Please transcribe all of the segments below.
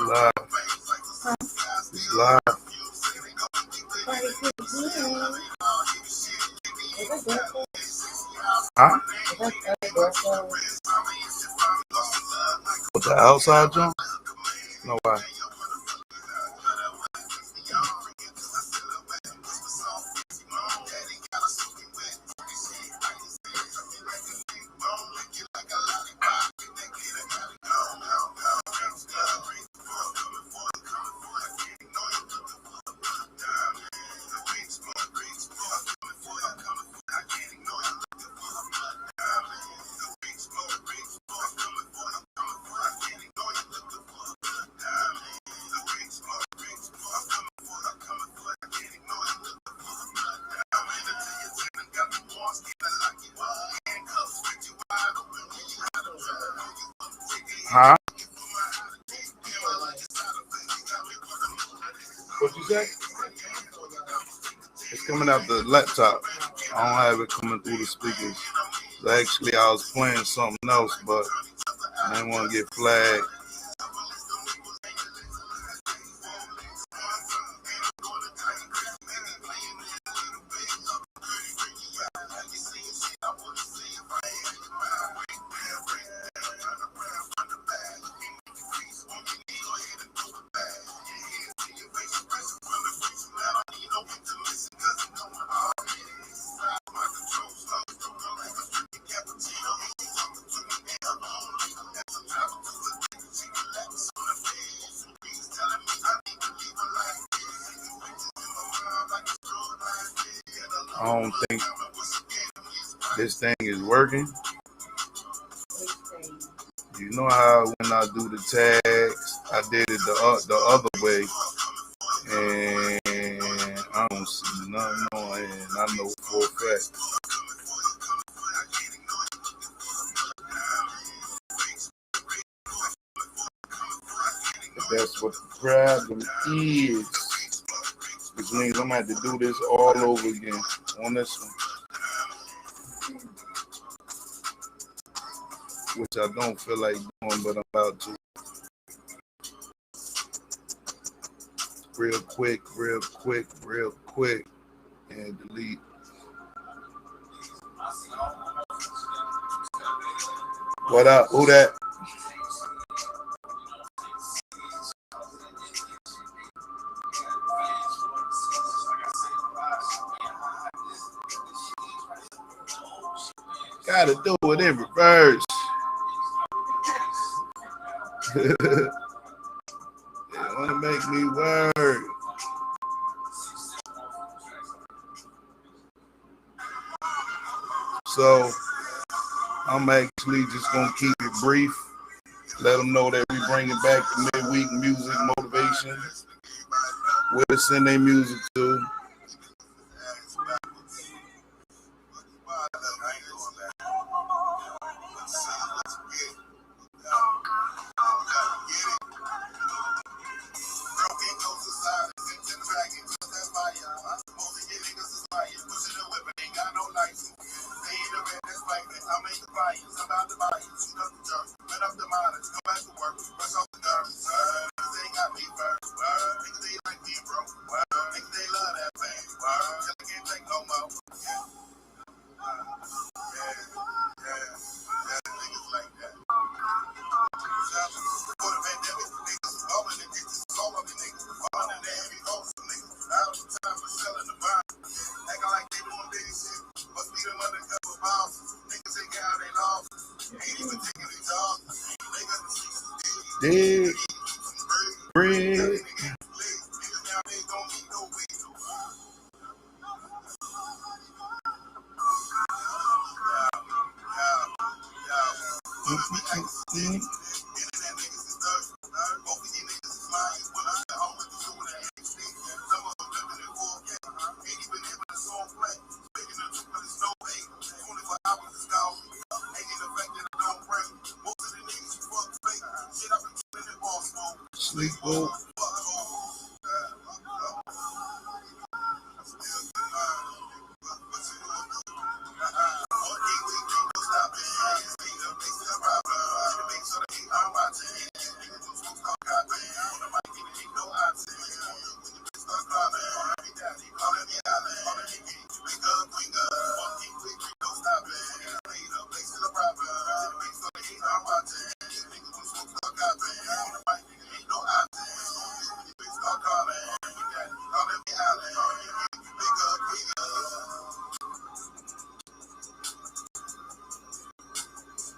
Live. It's live. Huh? With the outside jump? No, why? Huh? What'd you say? It's coming out the laptop. I don't have it coming through the speakers. Actually, I was playing something else, but I didn't want to get flagged. I don't think this thing is working. You know how when I do the tags, I did it the other way, and I don't see nothing on it, and I know for a fact. But that's what the problem is, which means I'm gonna have to do this all over again on this one, which I don't feel like doing, but I'm about to. Real quick, and delete. What up? Who that? Gotta do it in reverse. It wanna make me work. So I'm actually just gonna keep it brief. Let them know that we bringing back the Midweek Music Motivation. Where to send their music to. Dig, bread. sleep, bro.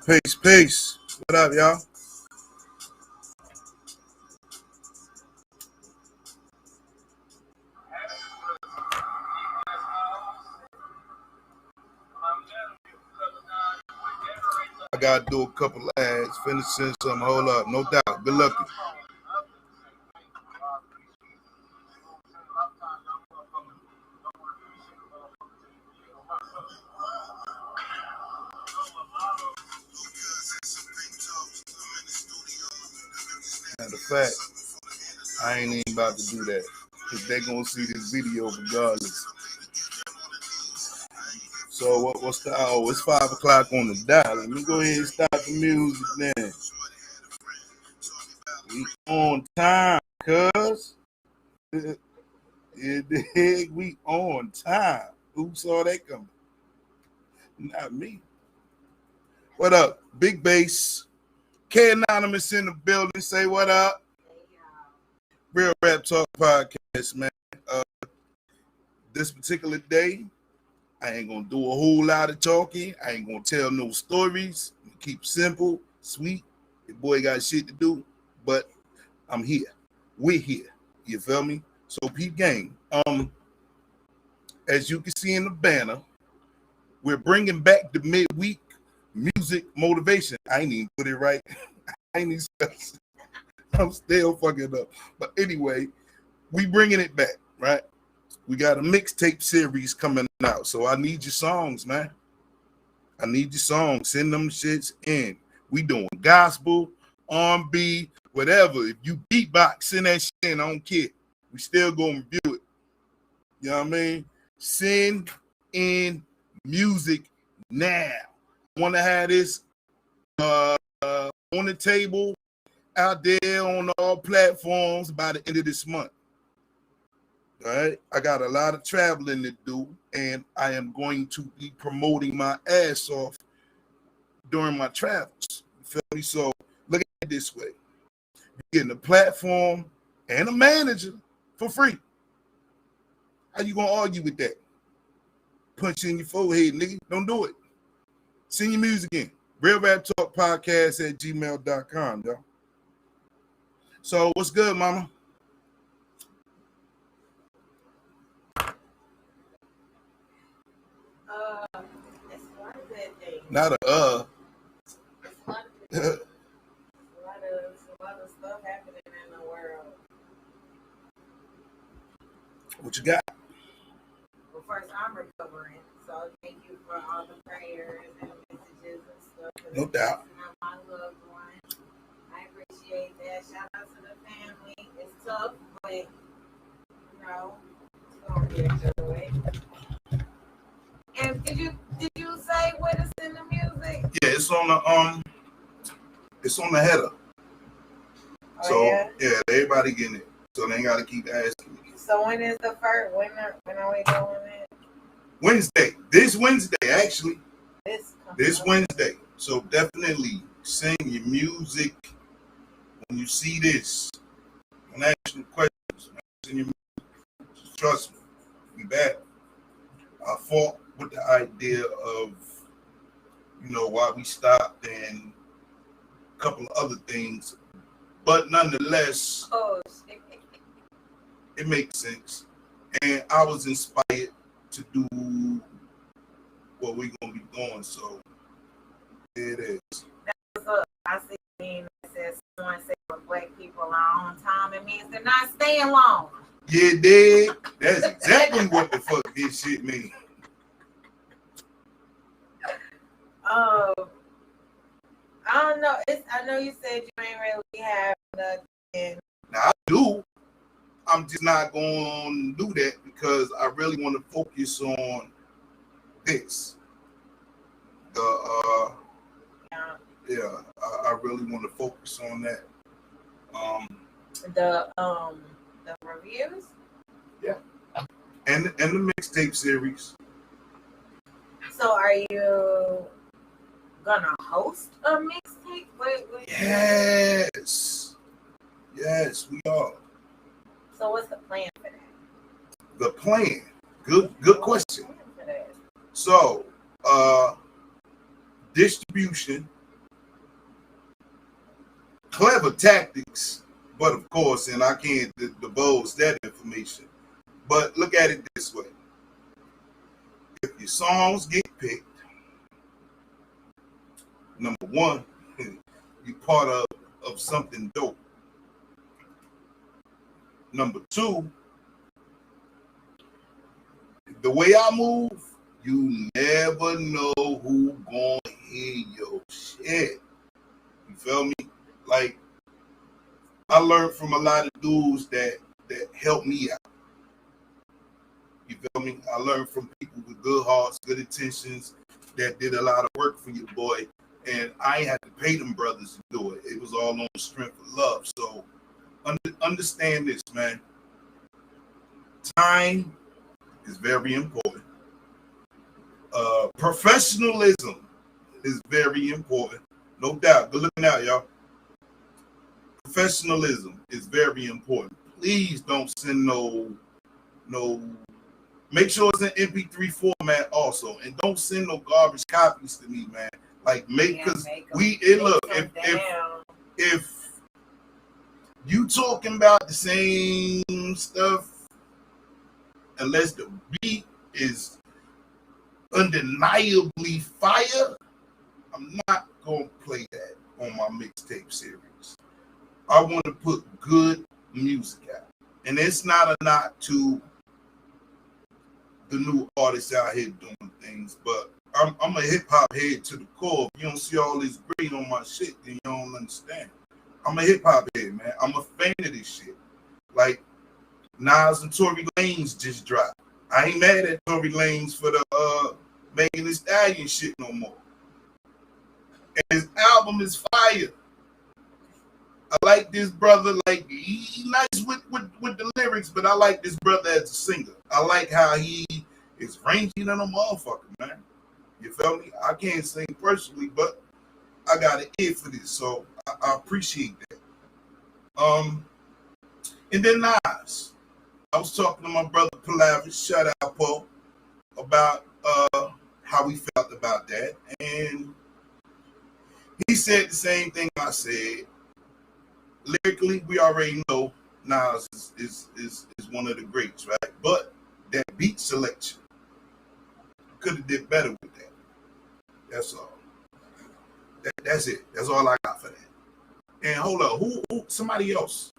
Peace, peace. What up, y'all? I gotta do a couple ads, finishing some. Hold up, no doubt. Good luck. Matter of fact, I ain't even about to do that because they're gonna see this video regardless. So what's the hour? It's 5 o'clock on the dot. Let me go ahead and start the music then. We on time, cuz. We on time. Who saw that coming? Not me. What up? Big Bass. K Anonymous in the building. Say what up. Real Rap Talk Podcast, man. This particular day, I ain't gonna do a whole lot of talking. I ain't gonna tell no stories. Keep simple, sweet. Your boy got shit to do, but I'm here. We're here. You feel me? So peep game. As you can see in the banner, we're bringing back the Midweek Music Motivation. I ain't even put it right. I ain't even special. I'm still fucking up. But anyway, we bringing it back, right? We got a mixtape series coming out. So I need your songs, man. I need your songs. Send them shits in. We doing gospel, R&B, whatever. If you beatbox, send that shit in. I don't care. We still gonna review it. You know what I mean? Send in music now. Want to have this on the table out there on all platforms by the end of this month. All right, I got a lot of traveling to do, and I am going to be promoting my ass off during my travels. You feel me? So look at it this way: you're getting a platform and a manager for free. How you gonna argue with that? Punch you in your forehead, nigga. Don't do it. Send your music in. Real Rap Talk Podcast at gmail.com, y'all. So what's good, mama? It's a lot of good things. Not a It's a lot of good things. a lot of stuff happening in the world. What you got? Well, first, I'm recovering, so thank you for all the prayers and messages and stuff. No doubt. My loved one. I appreciate that. Shout out to the family. It's tough, but you know, it's gonna get your way. And did you say where to send the music? Yeah, it's on the header. Oh, So yeah, everybody getting it. So they ain't gotta keep asking me. So when is the first? When are we doing it? Wednesday. This Wednesday, actually. This up. Wednesday. So definitely sing your music when you see this. Don't ask no questions. Sing your music. Trust me. We back. I fought with the idea of, why we stopped and a couple of other things. But nonetheless, it makes sense. And I was inspired to do what we're going to be doing. So it is. That's up. I see a meme that says someone said when black people are on time, it means they're not staying long. Yeah, dig. That's exactly what the fuck this shit means. I don't know. I know you said you ain't really have nothing. Now I do. I'm just not going to do that because I really want to focus on this. Yeah, I really want to focus on that. The reviews. Yeah, and the mixtape series. So are you gonna host a mixtape? Yes, we are. So what's the plan for that? The plan. Good question. So, distribution, clever tactics, but of course, and I can't divulge that information. But look at it this way: if your songs get picked, number one, you're part of something dope. Number two, the way I move, you never know who gonna hear your shit. You feel me? Like, I learned from a lot of dudes that helped me out. You feel me? I learned from people with good hearts, good intentions, that did a lot of work for your boy. And I ain't had to pay them brothers to do it. It was all on the strength of love. So understand this, man. Time is very important. Professionalism is very important. No doubt. Good looking out, y'all. Professionalism is very important. Please don't send no. Make sure it's in MP3 format also, and don't send no garbage copies to me, man. Like because look, if you talking about the same stuff, unless the beat is undeniably fire, I'm not gonna play that on my mixtape series. I want to put good music out, and it's not a knock to the new artists out here doing things, but I'm a hip hop head to the core. If you don't see all this green on my shit, then you don't understand. I'm a hip hop head, man. I'm a fan of this shit. Like Nas and Tory Lanez just dropped. I ain't mad at Tory Lanez for the Megan Thee Stallion shit no more. And his album is fire. I like this brother. Like he nice with the lyrics, but I like this brother as a singer. I like how he is rangy than a motherfucker, man. You feel me? I can't sing personally, but I got an ear for this, so I appreciate that. And then Nas. I was talking to my brother Palavis, shout out Paul, about how we felt about that, and he said the same thing I said. Lyrically, we already know Nas is one of the greats, right? But that beat selection could have did better with that. That's all. That's it. That's all I got for that. And hold up, who somebody else?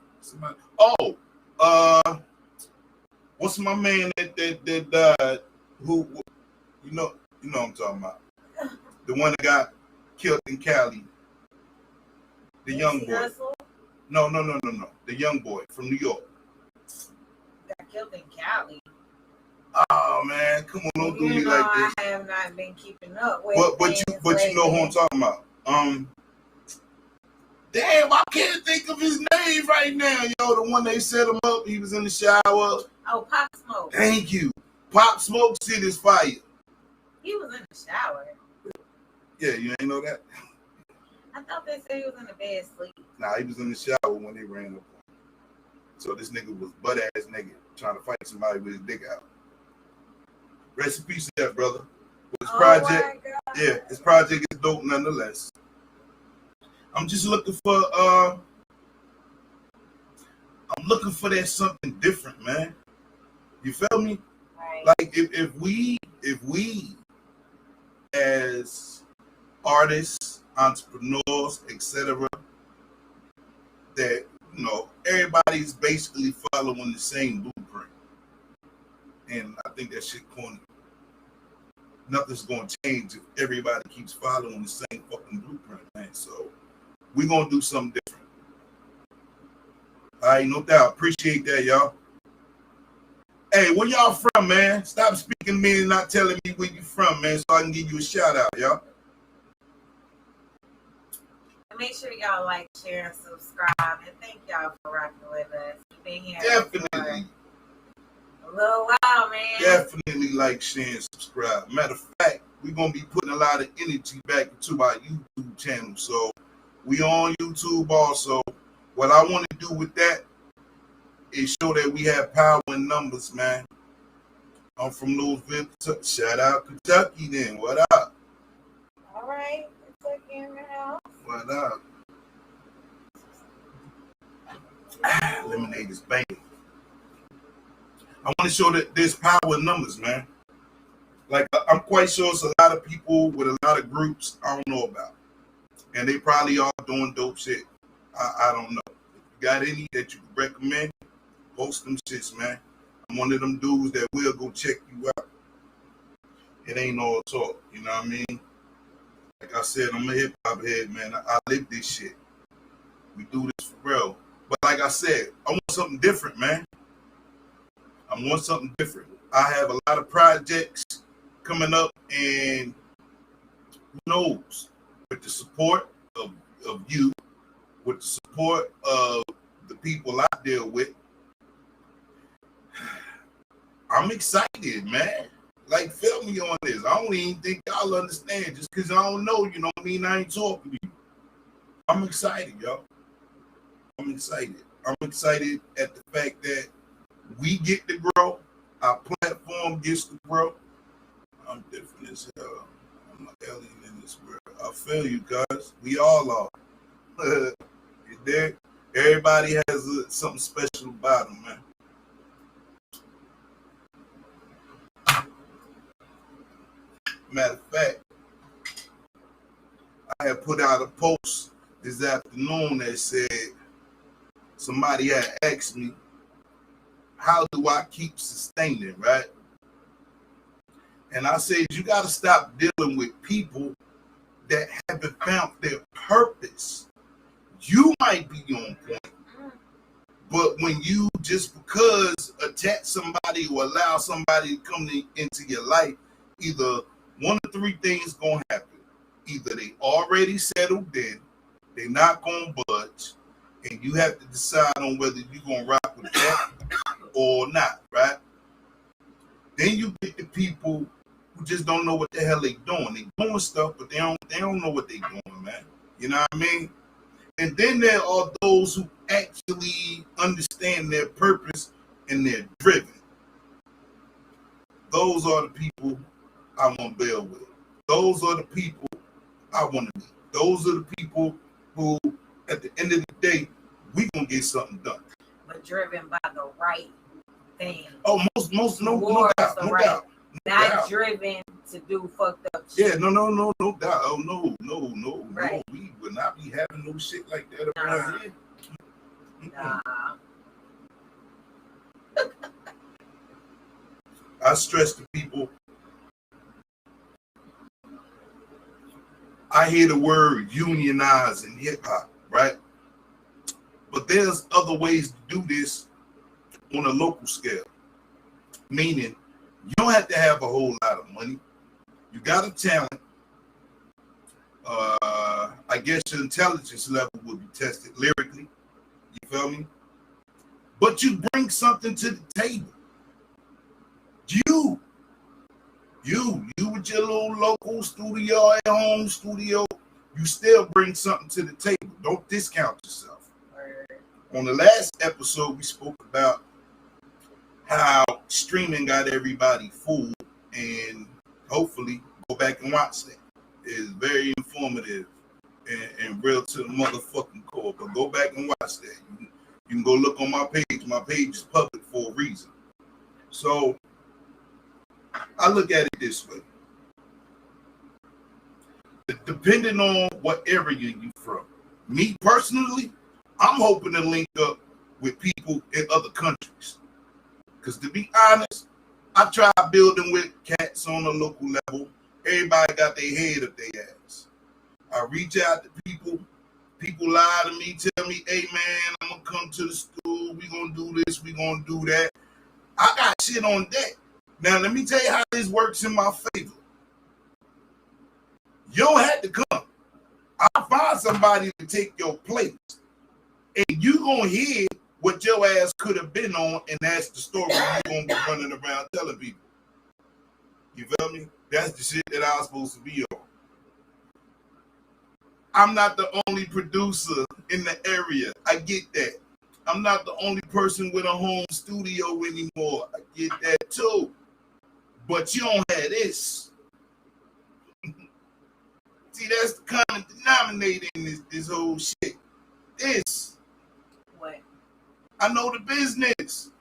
What's my man that died? Who you know what I'm talking about? The one that got killed in Cali. The young boy. No. The young boy from New York. Got killed in Cali. Oh man, come on, don't do me like this. I have not been keeping up with. But you know who I'm talking about. Damn, I can't think of his name right now. Yo, the one they set him up, he was in the shower. Oh, Pop Smoke. Thank you. Pop Smoke shit is fire. He was in the shower. Yeah, you ain't know that? I thought they said he was in the bed asleep. Nah, he was in the shower when they ran up. So this nigga was butt ass naked trying to fight somebody with his dick out. Rest in peace to that brother. His project, yeah, his project is dope nonetheless. I'm just looking for that something different, man. You feel me? Right. Like if we as artists, entrepreneurs, etc., that everybody's basically following the same blueprint, and I think that shit corny. Nothing's gonna change if everybody keeps following the same fucking blueprint, man. So we're gonna do something different. All right, no doubt. Appreciate that, y'all. Hey, where y'all from, man? Stop speaking to me and not telling me where you from, man, so I can give you a shout out, y'all. Make sure y'all like, share, and subscribe. And thank y'all for rocking with us. We've been here Definitely. For a little while, man. Definitely like, share, and subscribe. Matter of fact, we're going to be putting a lot of energy back into our YouTube channel. So we on YouTube also. What I want to do with that is show that we have power in numbers, man. I'm from Louisville, Kentucky. Shout out Kentucky then. What up? All right. Kentucky in the house. What up? Lemonade is banging. I want to show that there's power in numbers, man. Like, I'm quite sure it's a lot of people with a lot of groups I don't know about. And they probably all doing dope shit. I don't know. If you got any that you recommend, post them shits, man. I'm one of them dudes that will go check you out. It ain't all talk, you know what I mean? Like I said, I'm a hip-hop head, man. I live this shit. We do this for real. But like I said, I want something different, man. I want something different. I have a lot of projects coming up, and who knows, with the support of you, with the support of the people I deal with, I'm excited, man. Like, feel me on this. I don't even think y'all understand. Just because I don't know, you know what I mean? I ain't talking to you. I'm excited, y'all. I'm excited. I'm excited at the fact that we get to grow. Our platform gets to grow. I'm different as hell. I'm an alien in this world. I feel you, guys. We all are. Everybody has something special about them, man. Matter of fact, I had put out a post this afternoon that said somebody had asked me, how do I keep sustaining, right? And I said, you got to stop dealing with people that haven't found their purpose. You might be on point, but when you just because attack somebody or allow somebody to come into your life, either one of three things going to happen. Either they already settled in, they're not going to budge, and you have to decide on whether you're going to rock with that or not, right? Then you get the people who just don't know what the hell they doing. They doing stuff, but they don't know what they doing, man. You know what I mean? And then there are those who actually understand their purpose and they're driven. Those are the people I want to build with. Those are the people I want to meet. Those are the people who, at the end of the day, we gonna get something done. But driven by the right thing. Oh, no doubt. Not driven to do fucked up shit. Yeah, no doubt. Oh, no. Right. We would not be having no shit like that around here. Nah. I stress to people, I hear the word unionize in hip hop, right? But there's other ways to do this on a local scale. Meaning, you don't have to have a whole lot of money. You got a talent. I guess your intelligence level will be tested lyrically. You feel me? But you bring something to the table. You with your little local studio, at home studio, you still bring something to the table. Don't discount yourself. On the last episode, we spoke about how streaming got everybody fooled, and hopefully go back and watch that. It's very informative and real to the motherfucking core. But go back and watch that. You can go look on my page. My page is public for a reason. So I look at it this way. Depending on what area you're from. Me personally, I'm hoping to link up with people in other countries. Because to be honest, I try building with cats on a local level. Everybody got their head up their ass. I reach out to people People lie to me, tell me, hey man, I'm gonna come to the school, we gonna do this, we gonna do that. I got shit on deck. Now let me tell you how this works in my favor. You don't have to come. I'll find somebody to take your place. And you gonna hear what your ass could have been on, and that's the story you're gonna be running around telling people. You feel me? That's the shit that I'm supposed to be on. I'm not the only producer in the area. I get that. I'm not the only person with a home studio anymore. I get that too. But you don't have this. See, that's the common denominator in this whole shit. This. What? I know the business.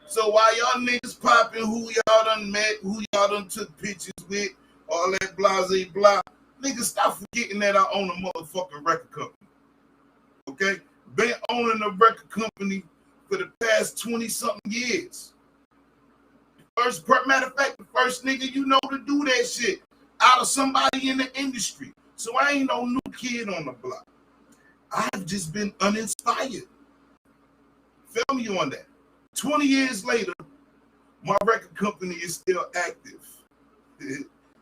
So while y'all niggas popping who y'all done met, who y'all done took pictures with, all that blase blah, niggas stop forgetting that I own a motherfucking record company. Okay? Been owning a record company for the past 20-something years. Matter of fact, the first nigga you know to do that shit out of somebody in the industry. So I ain't no new kid on the block. I've just been uninspired. Feel me on that. 20 years later, my record company is still active.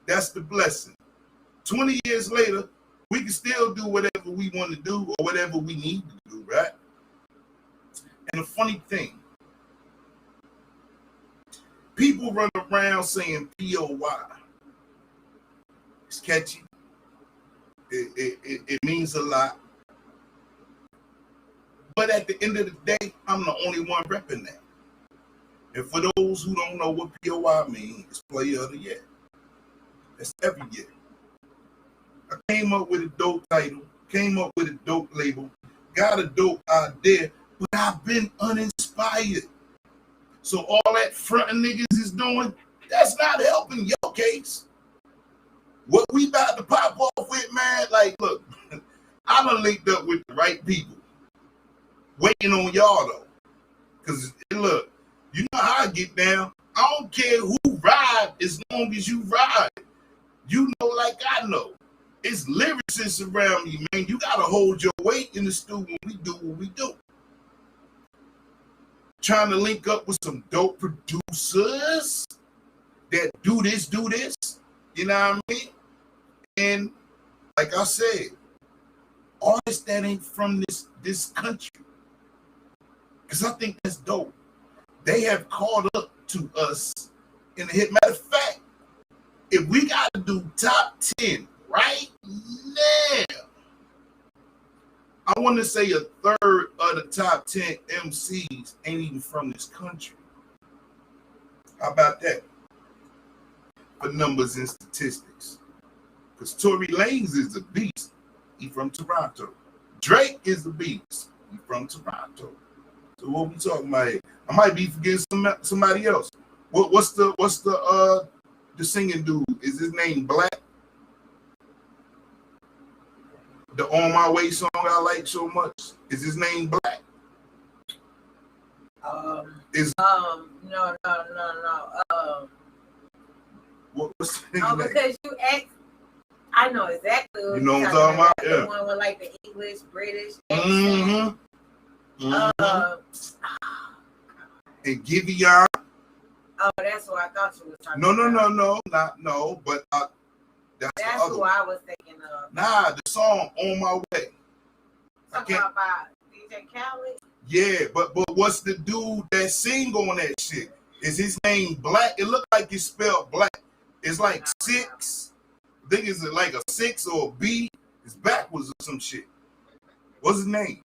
That's the blessing. 20 years later, we can still do whatever we want to do or whatever we need to do, right? And the funny thing, people run around saying POY. It's catchy. It means a lot. But at the end of the day, I'm the only one repping that. And for those who don't know what POI means, it's Player of the Year. That's every year. I came up with a dope title, came up with a dope label, got a dope idea, but I've been uninspired. So all that fronting niggas is doing, that's not helping your case. What we about to pop off with, man, like, look, I done linked up with the right people. Waiting on y'all, though. Because, look, you know how I get down. I don't care who ride as long as you ride. You know like I know. It's lyricists around me, man. You got to hold your weight in the studio when we do what we do. Trying to link up with some dope producers that do this. You know what I mean? And like I said, artists that ain't from this country. Because I think that's dope. They have caught up to us in the hit. Matter of fact, if we got to do top 10 right now, I want to say a third of the top 10 MCs ain't even from this country. How about that? For numbers and statistics. Because Tory Lanez is a beast. He from Toronto. Drake is a beast. He from Toronto. So what we talking about here? I might be forgetting somebody else. What's the singing dude? Is his name Black? The On My Way song I like so much. Is his name Black? No. What's the name? Because you asked, I know exactly what you know what I'm talking about. The yeah. one with like the English, British accent. Mm-hmm. And Giveon. Oh, that's who I thought you was talking about. No, but that's the other who one. I was thinking of. Nah, the song On My Way. Something about DJ Khaled? Yeah, but what's the dude that sing on that shit? Is his name Black? It looked like it's spelled Black. It's like 6. I think it's like a 6 or a B. It's backwards or some shit. What's his name?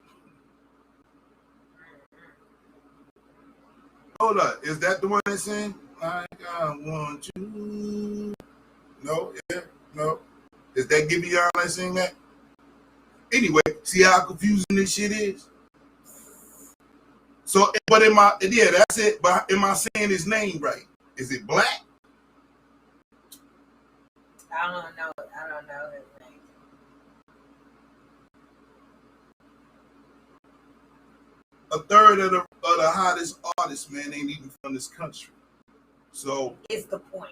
Hold up. Is that the one that's saying, like I want you? No, yeah, no. Is that Giveon that sing that? Anyway, see how confusing this shit is? So, but that's it. But am I saying his name right? Is it Black? I don't know his name. A third of the hottest artists, man, ain't even from this country. So it's the point.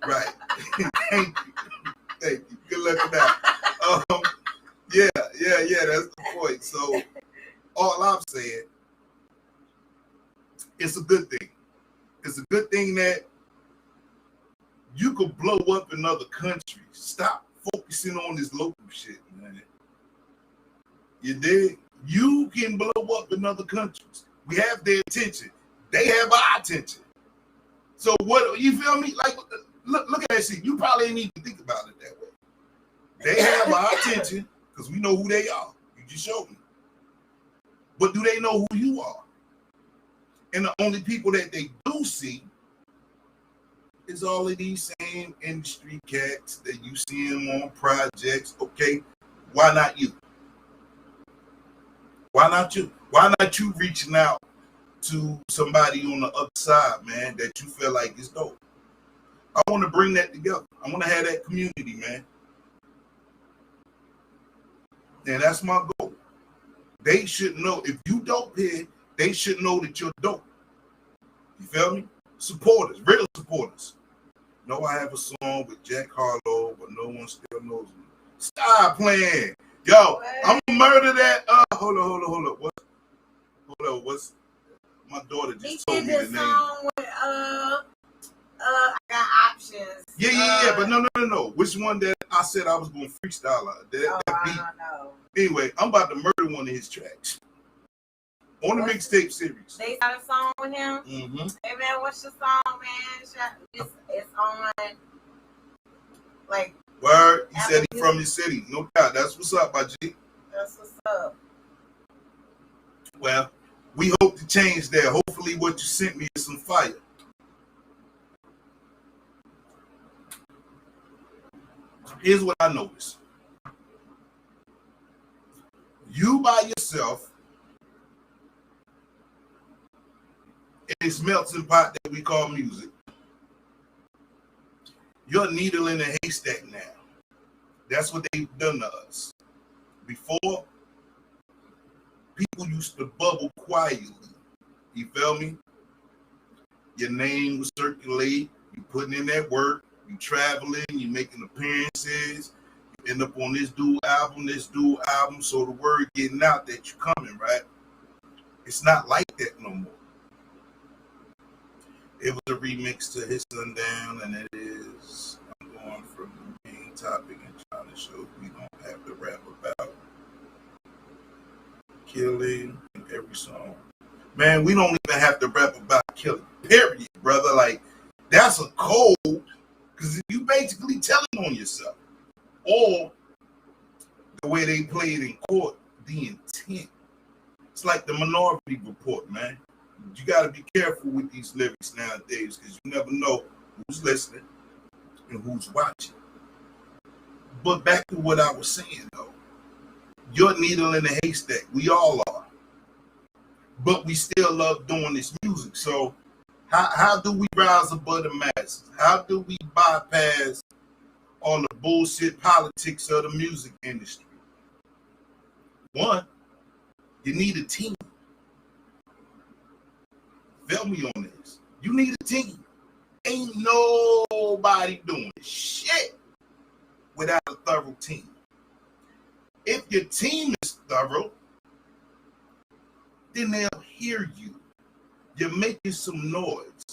Right. Thank you. Good luck with that. Yeah, that's the You could blow up in other countries. Stop focusing on this local shit, man. You dig? You can blow up in other countries. We have their attention. They have our attention. So what, you feel me? Like, look at that shit. You probably ain't even think about it that way. They have our attention because we know who they are. You just showed me. But do they know who you are? And the only people that they do see is all of these same industry cats that you see them on projects. Okay, why not you? Why not you? Why not you reaching out to somebody on the other side, man, that you feel like is dope? I want to bring that together. I want to have that community, man. And that's my goal. They should know, if you dope here, they should know that you're dope. You feel me? Supporters, real supporters. No, I have a song with Jack Harlow, but no one still knows me. Stop playing. Yo, I'm gonna murder that. Hold on. What's my daughter just told me the name? Song with, I got options. Yeah, but no. Which one that I said I was gonna freestyle out? That beat. I don't know. Anyway, I'm about to murder one of his tracks on the mixtape series. They got a song with him. Mm-hmm. Hey man, what's your song, man? It's on like. Word. He said he from the city. No doubt. That's what's up, my G. That's what's up. Well, we hope to change that. Hopefully, what you sent me is some fire. Here's what I noticed. You by yourself in this melting pot that we call music, you're a needle in a haystack now. That's what they've done to us. Before, people used to bubble quietly. You feel me? Your name was circulate. You putting in that work. You traveling. You making appearances. You end up on this dude album. So the word getting out that you coming, right? It's not like that no more. It was a remix to His Sundown, and it is. I'm going from the main topic and trying to show we don't have to rap about killing in every song. Man, we don't even have to rap about killing, period, brother. Like, that's a code, because you basically telling on yourself. Or the way they play it in court, the intent. It's like the Minority Report, man. You got to be careful with these lyrics nowadays, because you never know who's listening and who's watching. But back to what I was saying, though. You're a needle in a haystack. We all are. But we still love doing this music. So how do we rise above the masses? How do we bypass all the bullshit politics of the music industry? One, you need a team. Feel me on this. You need a team. Ain't nobody doing shit without a thorough team. If your team is thorough, then they'll hear you. You're making some noise.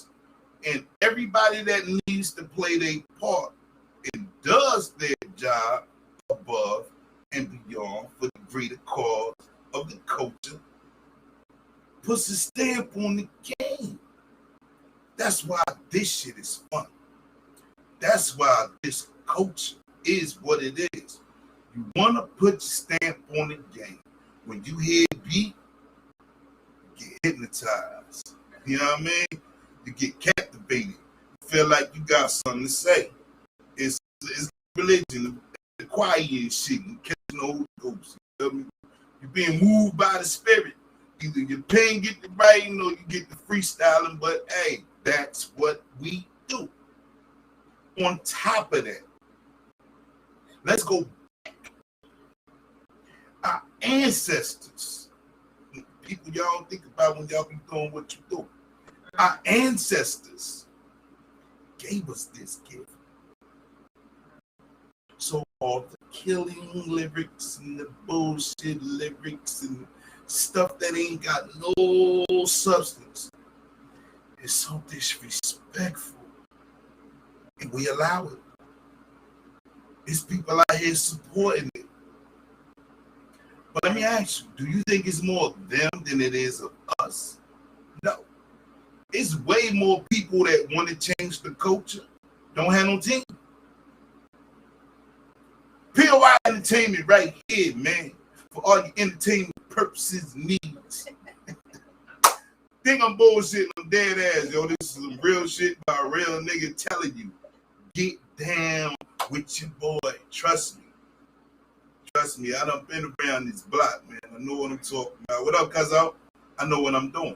And everybody that needs to play their part and does their job above and beyond for the greater cause of the culture puts a stamp on the game. That's why this shit is fun. That's why this culture is what it is. You want to put your stamp on the game. When you hear beat, you get hypnotized. You know what I mean? You get captivated. You feel like you got something to say. It's religion, the quiet and shit, and catching the Holy Ghost. You feel me? You're being moved by the Spirit. Either your pen get the writing or you get the freestyling, but hey, that's what we do. On top of that, let's go back. Our ancestors, people y'all don't think about when y'all be doing what you do. Our ancestors gave us this gift. So all the killing lyrics and the bullshit lyrics and stuff that ain't got no substance is so disrespectful and we allow it. It's people out here supporting it. But let me ask you, do you think it's more of them than it is of us? No. It's way more people that want to change the culture, don't have no team. POI Entertainment right here, man, for all your entertainment purposes and needs. Think I'm bullshitting, I'm dead ass, yo. This is some real shit by a real nigga telling you. Get down with your boy. Trust me. Trust me, I done been around this block, man. I know what I'm talking about. What up, cuz out? I know what I'm doing.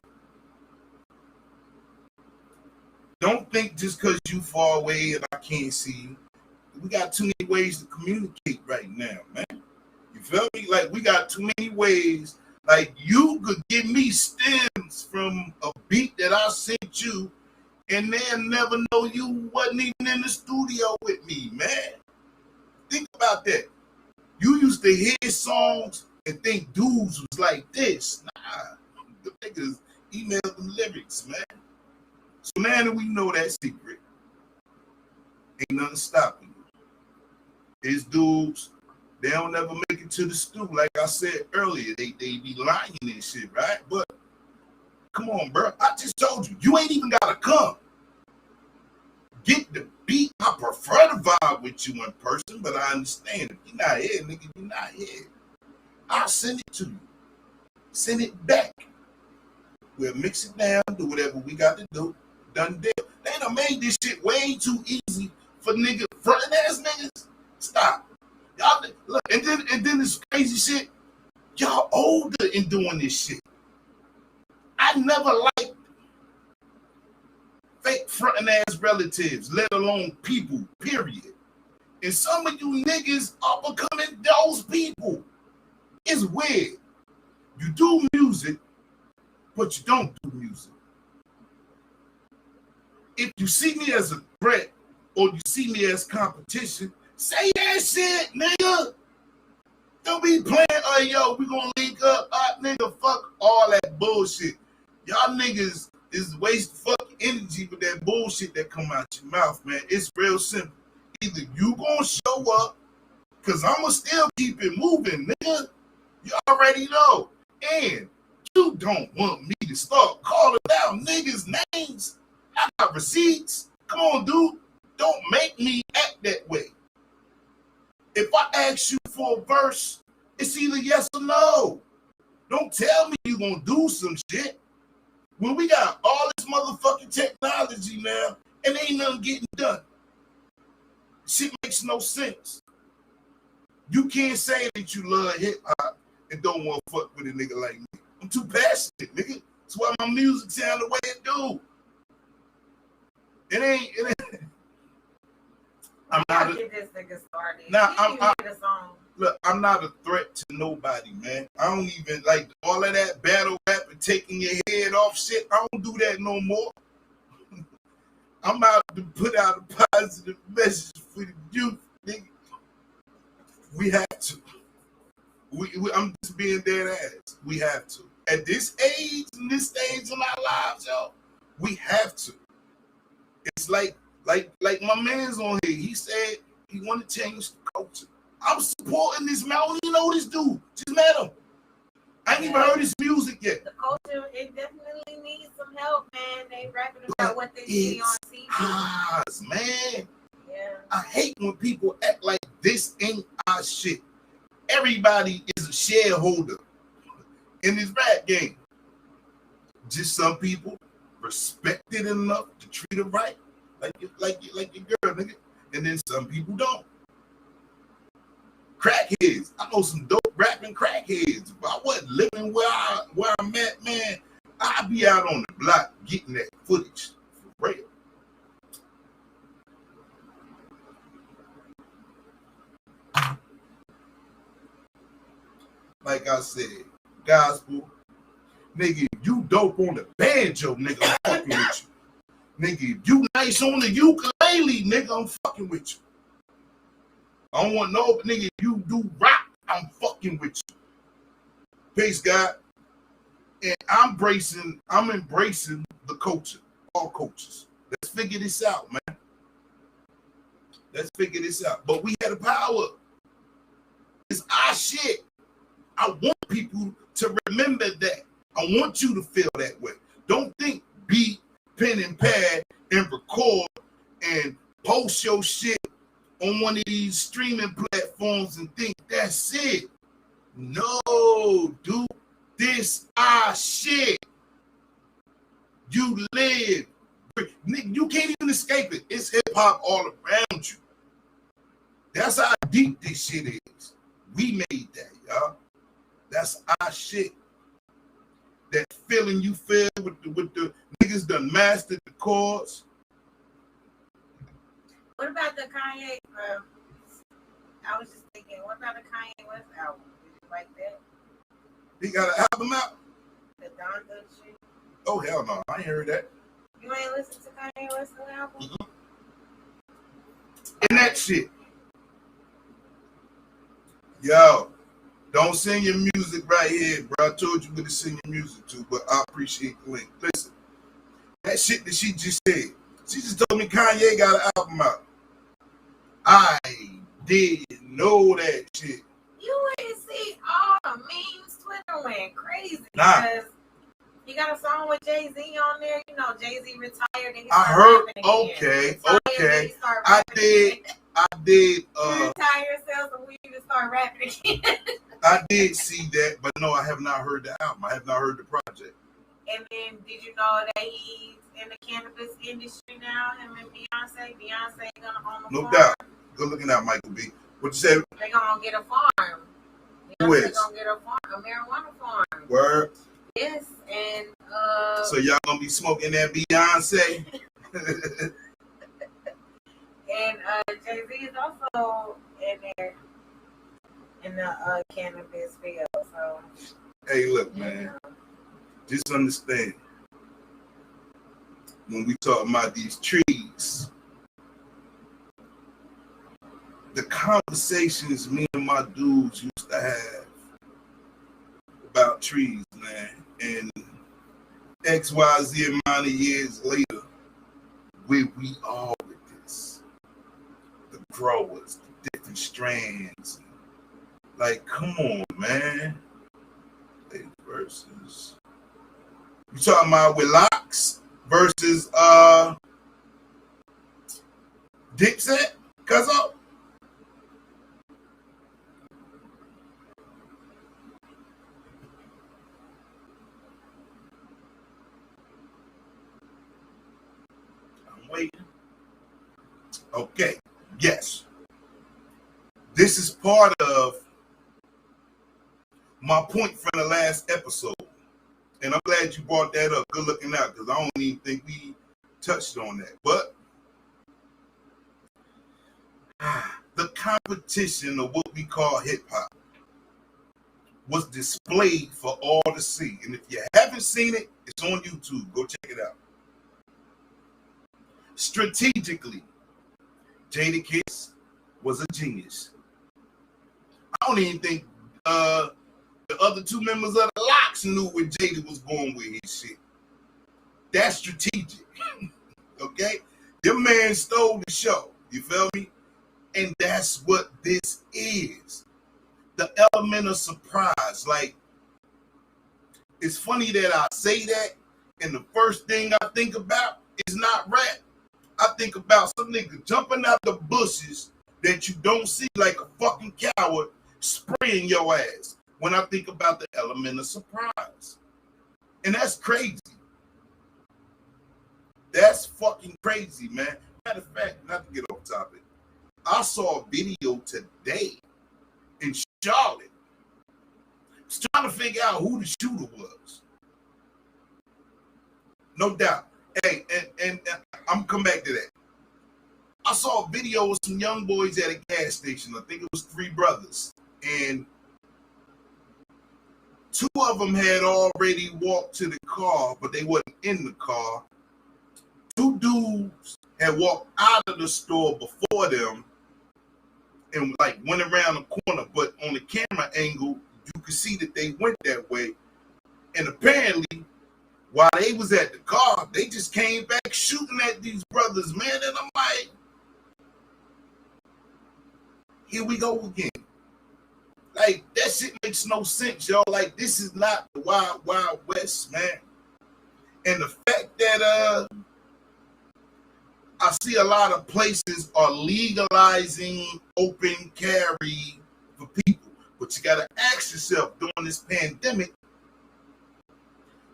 Don't think just because you far away and I can't see you. We got too many ways to communicate right now, man. You feel me? Like, we got too many ways. Like, you could give me stems from a beat that I sent you, and they'll never know you wasn't even in the studio with me, man. Think about that. You used to hear songs and think dudes was like this. Nah, the niggas emailed them lyrics, man. So now that we know that secret, ain't nothing stopping you. It's dudes, they don't ever make it to the stew. Like I said earlier, they be lying and shit, right? But come on, bro. I just told you, you ain't even gotta come. Get the beat. I prefer to vibe with you in person, but I understand if you're not here, nigga, you're not here. I'll send it to you. Send it back. We'll mix it down, do whatever we got to do. Done deal. They done made this shit way too easy for niggas, frontin' ass niggas. Stop. Y'all look, and then this crazy shit. Y'all older in doing this shit. I never liked fake frontin' ass relatives, let alone people, period. And some of you niggas are becoming those people. It's weird. You do music, but you don't do music. If you see me as a threat or you see me as competition, say that shit, nigga. Don't be playing, oh, yo, we gonna link up. Nigga, fuck all that bullshit. Y'all niggas is waste fucking energy with that bullshit that come out your mouth, man. It's real simple. Either you gonna show up, because I'ma still keep it moving, nigga. You already know. And you don't want me to start calling out niggas' names. I got receipts. Come on, dude. Don't make me act that way. If I ask you for a verse, it's either yes or no. Don't tell me you're going to do some shit. When we got all this motherfucking technology now, and ain't nothing getting done. Shit makes no sense. You can't say that you love hip-hop and don't want to fuck with a nigga like me. I'm too passionate, nigga. That's why my music sound the way it do. It ain't. I'm not get this nigga started. Nah, look, I'm not a threat to nobody, man. I don't even like all of that battle rap and taking your head off shit. I don't do that no more. I'm out to put out a positive message for the youth, nigga. We have to. I'm just being dead ass. We have to. At this age, in this stage in our lives, y'all, we have to. It's like my man's on here. He said he want to change the culture. I'm supporting this man. I don't even know this dude. Just met him. I ain't even heard his music yet. The culture, it definitely needs some help, man. They rapping about what they see on TV. Man. Yeah. I hate when people act like this ain't our shit. Everybody is a shareholder in this rap game. Just some people respect it enough to treat it right, like your girl, nigga. And then some people don't. Crackheads. I know some dope rapping crackheads. If I wasn't living where I'm at, man, I'd be out on the block getting that footage for real. Like I said, gospel, nigga, if you dope on the banjo, nigga, I'm fucking with you. Nigga, if you nice on the ukulele, nigga, I'm fucking with you. I don't want no nigga, if you do rock, I'm fucking with you. Peace, God. And I'm embracing the culture, all cultures. Let's figure this out, man. Let's figure this out. But we had the power. It's our shit. I want people to remember that. I want you to feel that way. Don't think beat, pen and pad, and record and post your shit on one of these streaming platforms and think that's it. No, dude, this our shit. You live. You can't even escape it. It's hip hop all around you. That's how deep this shit is. We made that, y'all. That's our shit. That feeling you feel with the niggas done mastered the chords. What about the Kanye? I was just thinking, what about the Kanye West album? Did you like that? He got an album out? The Donda shit? Oh, hell no. I ain't heard that. You ain't listened to Kanye West's album? Mm-hmm. And that shit. Yo, don't sing your music right here, bro. I told you where to sing your music to, but I appreciate the link. Listen, that shit that she just said, she just told me Kanye got an album out. I did know that shit. You ain't see all the memes. Twitter went crazy Nah. Because he got a song with Jay-Z on there. You know, Jay-Z retired. And he I heard. Okay. I did. You retire yourself so we can start rapping again. I did see that, but no, I have not heard the album. I have not heard the project. And then, did you know that he's in the cannabis industry now? Him and Beyonce. Beyonce gonna own a farm. No doubt. Good looking out, Michael B. What you say? They gonna get a farm. Who is? Gonna get a farm, a marijuana farm. Word. Yes, and so y'all gonna be smoking that Beyonce? And Jay-Z is also in there in the cannabis field. So hey, look, man. Just understand. When we talk about these trees, the conversations me and my dudes used to have about trees, man, and XYZ amount of years later, where we are with this, the growers, the different strands, like, come on, man. Versus, you talking about with Locks versus Dipset, Cuzzo? I'm waiting. Okay, yes. This is part of my point from the last episode. And I'm glad you brought that up. Good looking out, because I don't even think we touched on that. But the competition of what we call hip hop was displayed for all to see. And if you haven't seen it, it's on YouTube. Go check it out. Strategically, Jadakiss was a genius. I don't even think the other two members of the Locks knew where Jada was going with his shit. That's strategic. Okay? Your man stole the show. You feel me? And that's what this is. The element of surprise. Like, it's funny that I say that, and the first thing I think about is not rap. I think about some nigga jumping out the bushes that you don't see like a fucking coward spraying your ass when I think about the element of surprise. And that's crazy. That's fucking crazy, man. Matter of fact, not to get off topic, I saw a video today in Charlotte. I was trying to figure out who the shooter was. No doubt. Hey, and I'm coming back to that. I saw a video of some young boys at a gas station. I think it was 3 brothers. And 2 of them had already walked to the car, but they wasn't in the car. 2 dudes had walked out of the store before them and like went around the corner, but on the camera angle, you could see that they went that way. And apparently, while they was at the car, they just came back shooting at these brothers, man. And I'm like, Here we go again. Like, that shit makes no sense, y'all. Like, this is not the Wild Wild West, man. And the fact that I see a lot of places are legalizing open carry for people. But you gotta ask yourself, during this pandemic,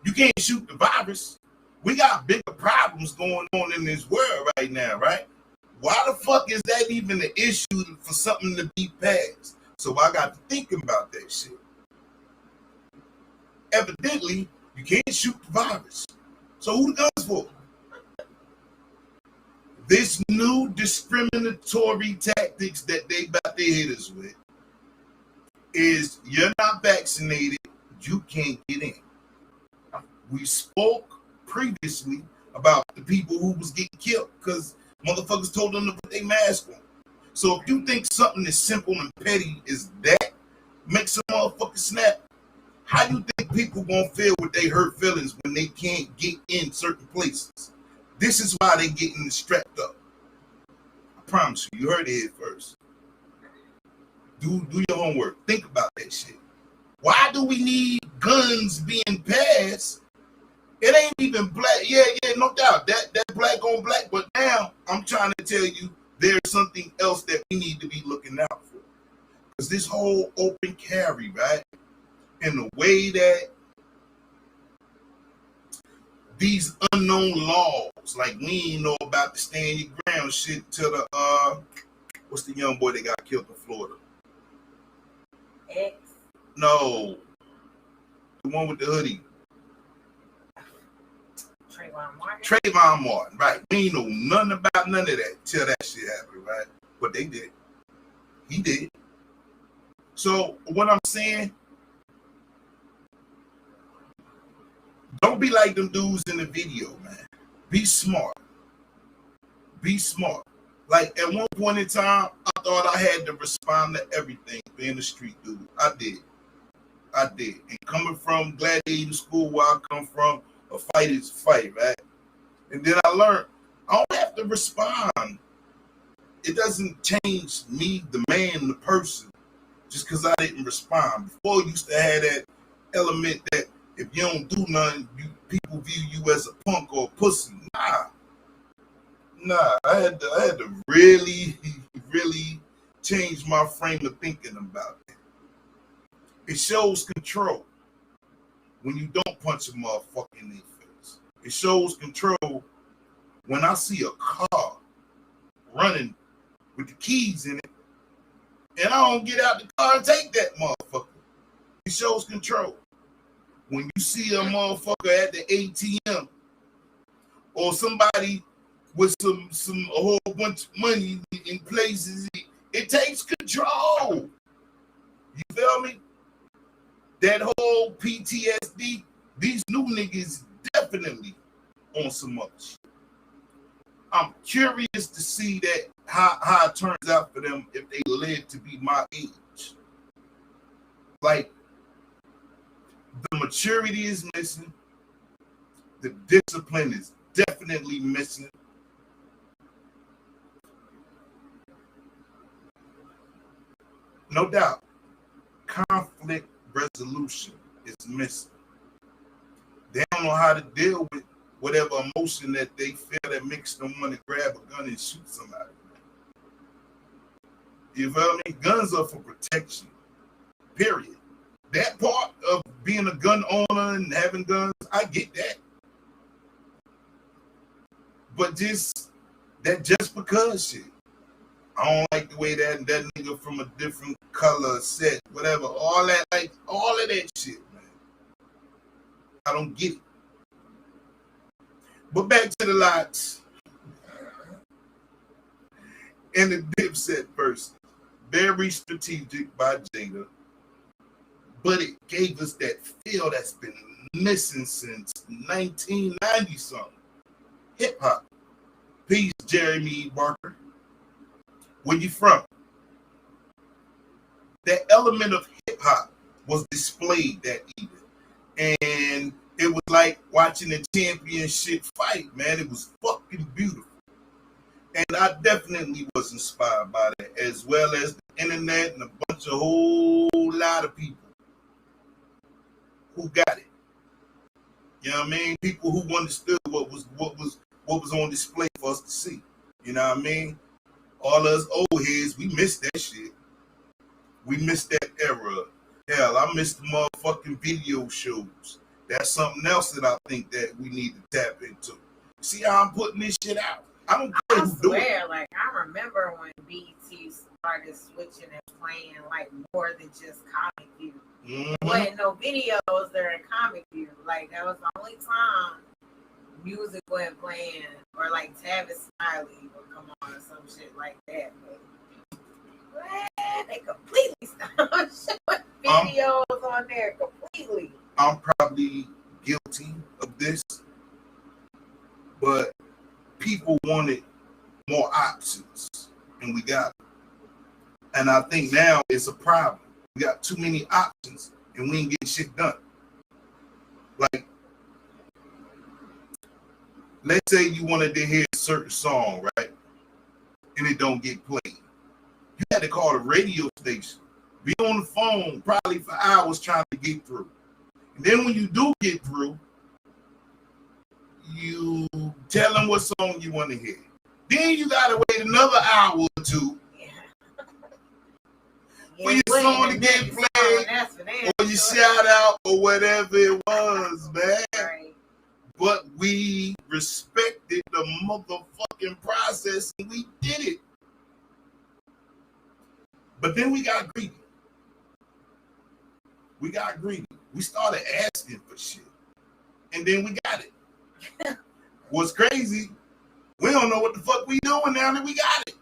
you can't shoot the virus. We got bigger problems going on in this world right now, right? Why the fuck is that even an issue for something to be passed? So I got to thinking about that shit. Evidently, you can't shoot the virus. So who the guns for? This new discriminatory tactics that they about to hit us with is, you're not vaccinated, you can't get in. We spoke previously about the people who was getting killed because motherfuckers told them to put their mask on. So if you think something as simple and petty as that makes a motherfucker snap, how you think people gonna feel with their hurt feelings when they can't get in certain places? This is why they getting strapped up. I promise you, you heard it here first. Do your homework. Think about that shit. Why do we need guns being passed? It ain't even black. Yeah, no doubt. That black on black. But now I'm trying to tell you there's something else that we need to be looking out for. Because this whole open carry, right? And the way that these unknown laws, like we ain't know about the stand your ground shit to the what's the young boy that got killed in Florida? X. No. The one with the hoodie. Trayvon Martin, right. We ain't know nothing about none of that till that shit happened, right? But they did. He did. So what I'm saying, don't be like them dudes in the video, man. Be smart. Be smart. Like, at one point in time, I thought I had to respond to everything being a street dude. I did. And coming from gladiator school where I come from, a fight is a fight, right? And then I learned I don't have to respond. It doesn't change me, the man, the person, just because I didn't respond. Before, you used to have that element that if you don't do nothing, people view you as a punk or a pussy. Nah. I had to really, really change my frame of thinking about it. It shows control when you don't punch a motherfucker in their face. It shows control when I see a car running with the keys in it and I don't get out the car and take that motherfucker. It shows control. When you see a motherfucker at the ATM or somebody with a whole bunch of money in places, it takes control. You feel me? That whole PTSD, these new niggas definitely on some other shit. I'm curious to see that how it turns out for them if they live to be my age. Like, the maturity is missing. The discipline is definitely missing. No doubt. Conflict resolution is missing. They don't know how to deal with whatever emotion that they feel that makes them want to grab a gun and shoot somebody. You feel me? Guns are for protection. Period. That part of being a gun owner and having guns, I get that. But just because shit. I don't like the way that nigga from a different color set, whatever, all of that shit, man. I don't get it. But back to the lots. And the Dipset verse. Very strategic by Jada. But it gave us that feel that's been missing since 1990 something. Hip hop. Peace, Jeremy Barker. Where you from? That element of hip hop was displayed that evening. And it was like watching a championship fight, man. It was fucking beautiful. And I definitely was inspired by that, as well as the internet and a bunch of whole lot of people who got it. You know what I mean? People who understood what was on display for us to see. You know what I mean? All us old heads, we missed that shit. We missed that era. Hell, I missed the motherfucking video shows. That's something else that I think that we need to tap into. See how I'm putting this shit out? I don't care who do it. Like, I remember when BET started switching and playing like more than just Comic View. Mm-hmm. Wasn't no videos during Comic View. Like, that was the only time music wasn't playing, or like Tavis Smiley would come on or some shit like that. But they completely stopped showing videos on there completely. I'm probably guilty of this, but people wanted more options, and we got it. And I think now it's a problem. We got too many options, and we ain't getting shit done. Like, let's say you wanted to hear a certain song, right? And it don't get played. You had to call the radio station, be on the phone probably for hours trying to get through. And then when you do get through, you tell them what song you want to hear. Then you gotta wait another hour or two for your song to get played, or you shout out, or whatever it was, man. Right. But we respected the motherfucking process, and we did it. But then we got greedy. We started asking for shit, and then we got it. What's crazy, we don't know what the fuck we doing now that we got it.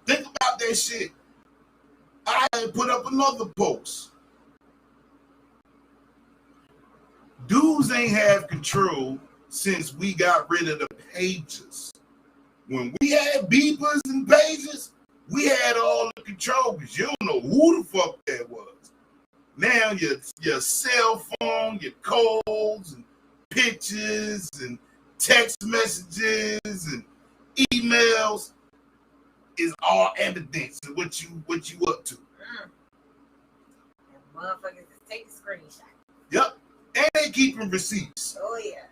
Think about that shit. I had put up another post. Dudes ain't have control since we got rid of the pages. When we had beepers and pages, we had all the control because you don't know who the fuck that was. Now your cell phone, your codes and pictures and text messages and emails is all evidence of what you up to. And motherfuckers just take a screenshot. Yep. And they keeping receipts. Oh yeah.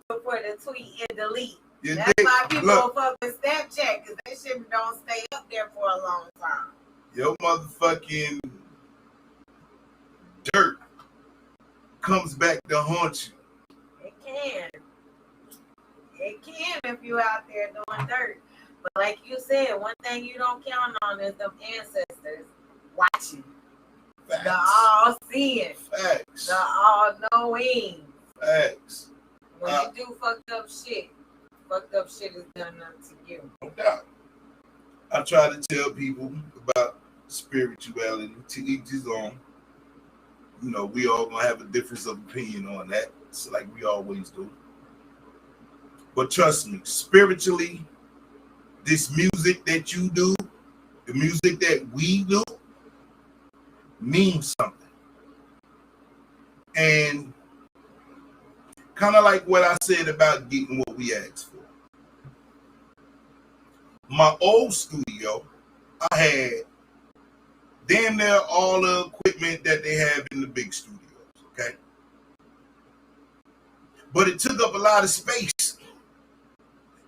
For the tweet and delete. That's why people fuck with Snapchat, because that shit don't stay up there for a long time. Your motherfucking dirt comes back to haunt you. It can if you out there doing dirt. But like you said, one thing you don't count on is them ancestors watching. Facts. The all-seeing. Facts. The all-knowing. Facts. When you do fucked up shit is done to you. No doubt. I try to tell people about spirituality, to each his own. You know, we all gonna have a difference of opinion on that. It's like we always do. But trust me, spiritually, this music that you do, the music that we do, means something. And kind of like what I said about getting what we asked for. My old studio, I had damn near all the equipment that they have in the big studios, okay? But it took up a lot of space.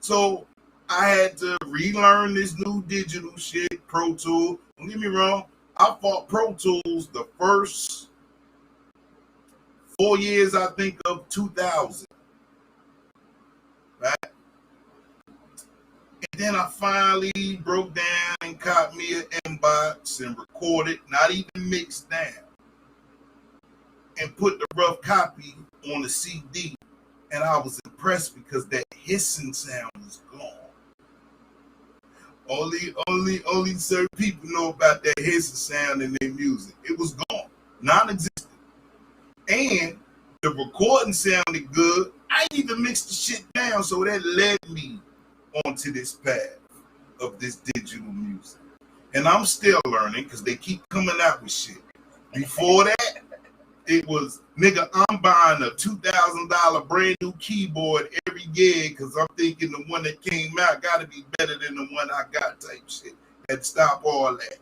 So I had to relearn this new digital shit, Pro Tools. Don't get me wrong, I fought Pro Tools the first 4 years, I think, of 2000. Right? And then I finally broke down and caught me an inbox and recorded, not even mixed down, and put the rough copy on the CD. And I was impressed because that hissing sound was gone. Only certain people know about that hissing sound in their music. It was gone, non-existent. And the recording sounded good. I didn't even mix the shit down, so that led me onto this path of this digital music. And I'm still learning because they keep coming out with shit. Before that, It was, nigga, I'm buying a $2,000 brand new keyboard every year because I'm thinking the one that came out got to be better than the one I got type shit. Had to stop all that.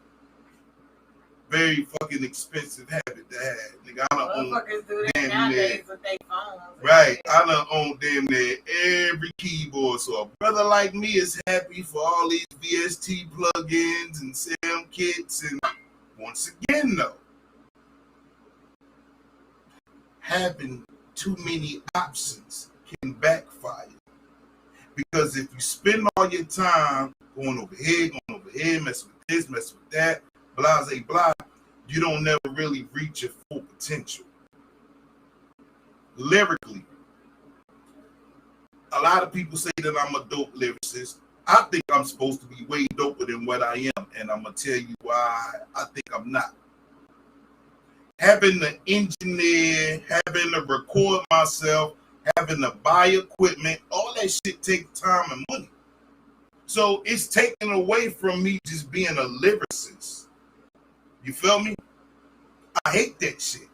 Very fucking expensive habit to have. Nigga, I don't own do that nowadays with their phones. Right. I done own damn near every keyboard. So a brother like me is happy for all these VST plugins and sound kits. And once again, though, having too many options can backfire. Because if you spend all your time going over here, messing with this, messing with that, blah, blah, blah, you don't never really reach your full potential. Lyrically, a lot of people say that I'm a dope lyricist. I think I'm supposed to be way doper than what I am, and I'm going to tell you why I think I'm not. Having to engineer, having to record myself, having to buy equipment, all that shit takes time and money. So it's taken away from me just being a lyricist. You feel me? I hate that shit.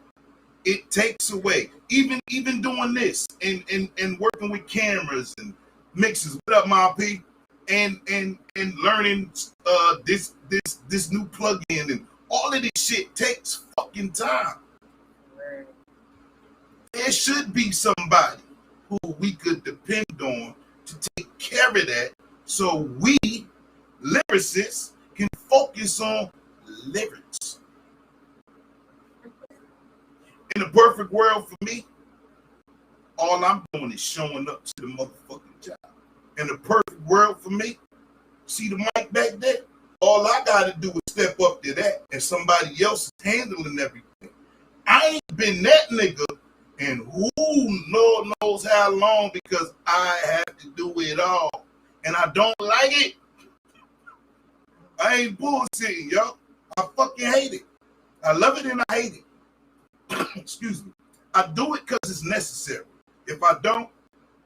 It takes away. Even doing this and working with cameras and mixes. What up, my P? And learning this new plugin and all of this shit takes fucking time. There should be somebody who we could depend on to take care of that, so we lyricists can focus on lyrics. In a perfect world for me, all I'm doing is showing up to the motherfucking job. In a perfect world for me, see the mic back there? All I gotta do is step up to that, and somebody else is handling everything. I ain't been that nigga, and who Lord knows how long, because I have to do it all, and I don't like it. I ain't bullshitting, yo. I fucking hate it. I love it and I hate it. Excuse me. I do it because it's necessary. If I don't,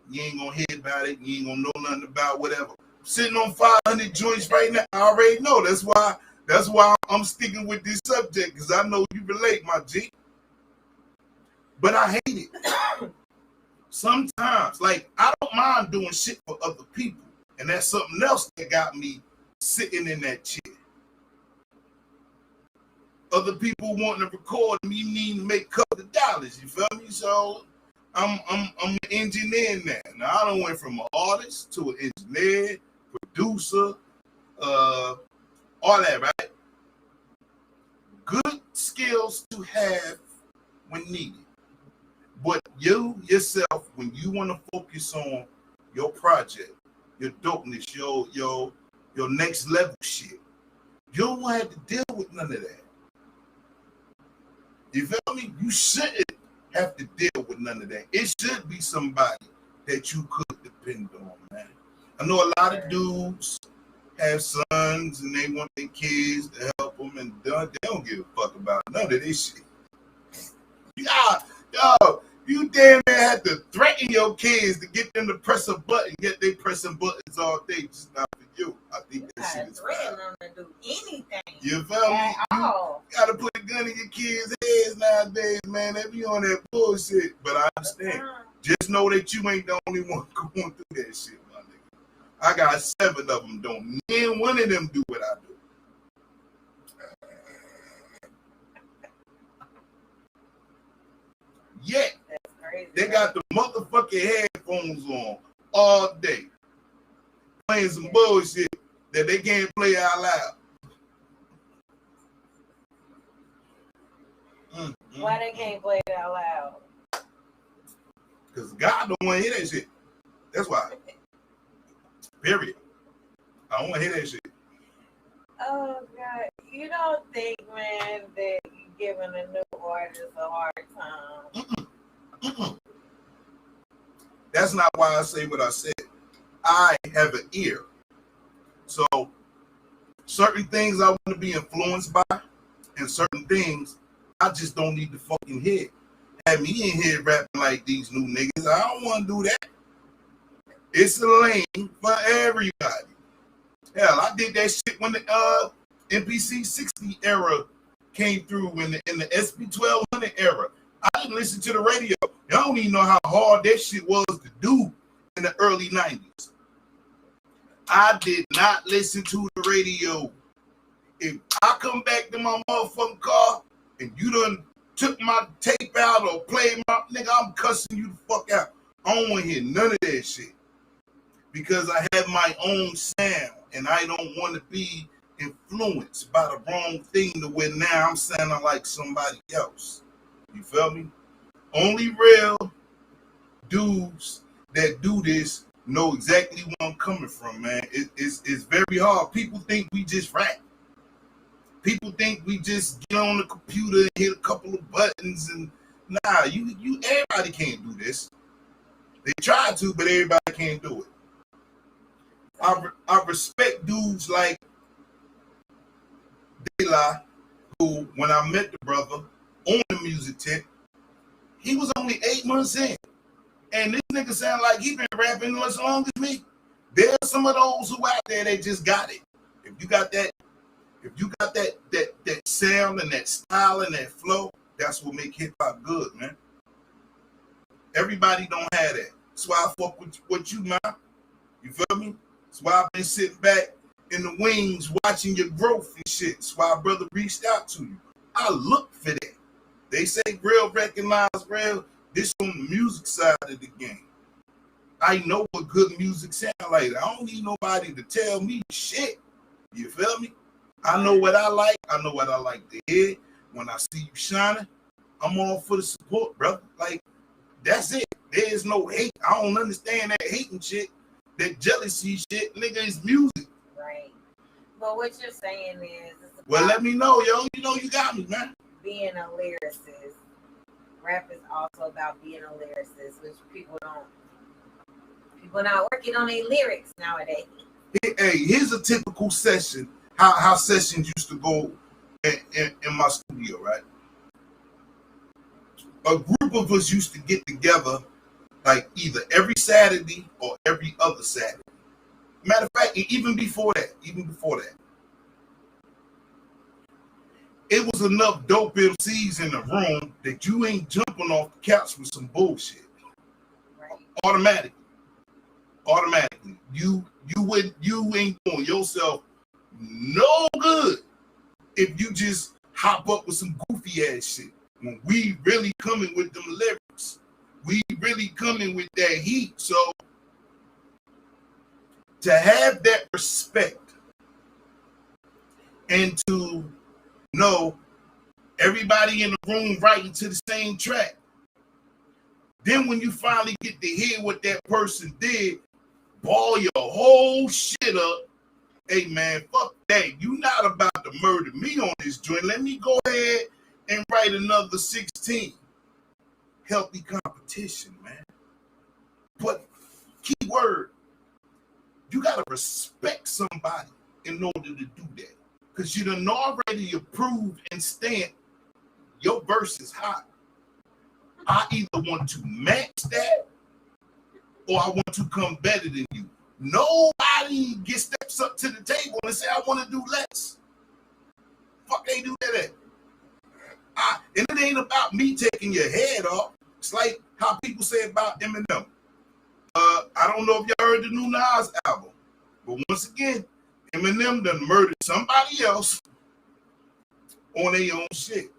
you ain't gonna hear about it. You ain't gonna know nothing about whatever. I'm sitting on 500 joints right now. I already know. That's why I'm sticking with this subject, because I know you relate, my G. But I hate it. Sometimes, like, I don't mind doing shit for other people, and that's something else that got me sitting in that chair. Other people wanting to record me need to make a couple of dollars. You feel me? So I'm an engineer now. Now I done went from an artist to an engineer, producer, all that, right? Good skills to have when needed. But you yourself, when you want to focus on your project, your dopeness, your next level shit, you don't have to deal with none of that. You feel me? You shouldn't have to deal with none of that. It should be somebody that you could depend on, man. I know a lot of dudes have sons and they want their kids to help them, and they don't give a fuck about none of this shit. Yo, you damn near had to threaten your kids to get them to press a button, yet they pressing buttons all day, just not for you. I think that shit is threaten them to do anything. You feel me? You gotta put a gun in your kids' heads nowadays, man. They be on that bullshit. But I understand. Just know that you ain't the only one going through that shit, my nigga. I got 7 of them don't. And one of them do what I do. Yeah. They got the motherfucking headphones on all day, playing some bullshit that they can't play out loud. Why they can't play it out loud? Because God don't want to hear that shit. That's why. Period. I don't want to hear that shit. Oh, God. You don't think, man, that you're giving a new artist a hard time? That's not why I say what I said. I have an ear. So certain things I want to be influenced by, and certain things I just don't need to fucking hear. Have me in here rapping like these new niggas. I don't want to do that. It's a lane for everybody. Hell, I did that shit when the MPC 60 era came through, in the SB 1200 era. I didn't listen to the radio. Y'all don't even know how hard that shit was to do in the early 90s. I did not listen to the radio. If I come back to my motherfucking car and you done took my tape out or played my nigga, I'm cussing you the fuck out. I don't want to hear none of that shit because I have my own sound and I don't want to be influenced by the wrong thing to where now I'm sounding like somebody else. You feel me? Only real dudes that do this know exactly where I'm coming from, man. It's very hard. People think we just rap. People think we just get on the computer and hit a couple of buttons and nah, you everybody can't do this. They try to, but everybody can't do it. I respect dudes like De La, who when I met the brother on the music tip, he was only 8 months in. And this nigga sound like he been rapping as long as me. There's some of those who out there that just got it. If you got that sound and that style and that flow, that's what make hip hop good, man. Everybody don't have that. That's why I fuck with you, man. You feel me? That's why I've been sitting back in the wings watching your growth and shit. That's why brother reached out to you. I look for that. They say real recognize real. This on the music side of the game. I know what good music sound like. I don't need nobody to tell me shit. You feel me? I know what I like. I know what I like to hear. When I see you shining, I'm all for the support, brother. Like, that's it. There's no hate. I don't understand that hating shit, that jealousy shit. Nigga, it's music. Right. But what you're saying is, well, let me know, yo. You know you got me, man. Being a lyricist. Rap is also about being a lyricist, which people not working on their lyrics nowadays. Hey, here's a typical session. How sessions used to go in my studio, right? A group of us used to get together like either every Saturday or every other Saturday. Matter of fact, even before that, it was enough dope MCs in the room that you ain't jumping off the couch with some bullshit. Right. Automatically. You ain't doing yourself no good if you just hop up with some goofy ass shit. When we really coming with them lyrics, we really coming with that heat. So to have that respect and to know everybody in the room writing to the same track, then when you finally get to hear what that person did, ball your whole shit up. Hey man, fuck that. You not about to murder me on this joint. Let me go ahead and write another 16. Healthy competition, man. But key word, you gotta respect somebody in order to do that. Because you done already approved and stamped your verse is hot. I either want to match that or I want to come better than you. Nobody steps up to the table and say, I want to do less. Fuck they do that at. And it ain't about me taking your head off. It's like how people say about Eminem. I don't know if y'all heard the new Nas album, but once again, Eminem done murdered somebody else on their own shit.